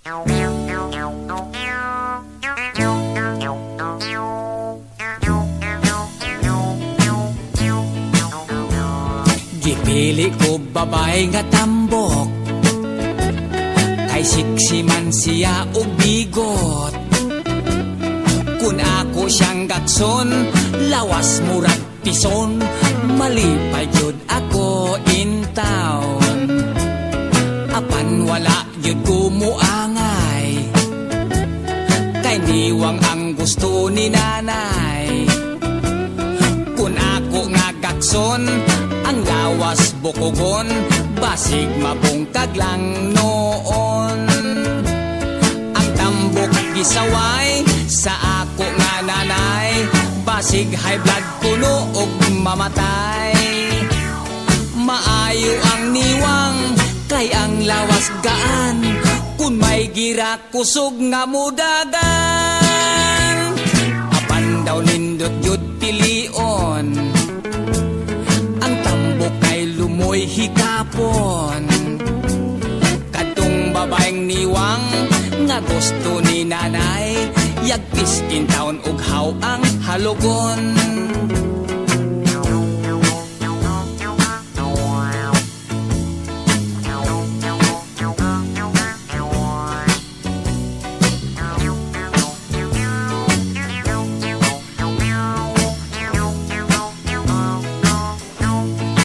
Gipili ko babae nga tambok, kay siksi man siya og bigot. Kun ako siyang gakson, lawas murag pison, malipay jud ako in town. Apan wala jud ko muangay, kay niwang ang gusto ni nanay. Kun ako nga gakson, ang lawas bukogon, basig mabungkag lang noon. Ang tambok gisaway sa ako nga nanay, basig high blood puno og mamatay. Maayo ang niwang, kay ang lawas gaan, kun may gira kusog nga mudagan. Apan daw nindot jud pilion, ang tambok kay lumoy hikapon. Kadtong babaeng niwang nga gusto ni nanay, yagpis in taon og haw ang halogon.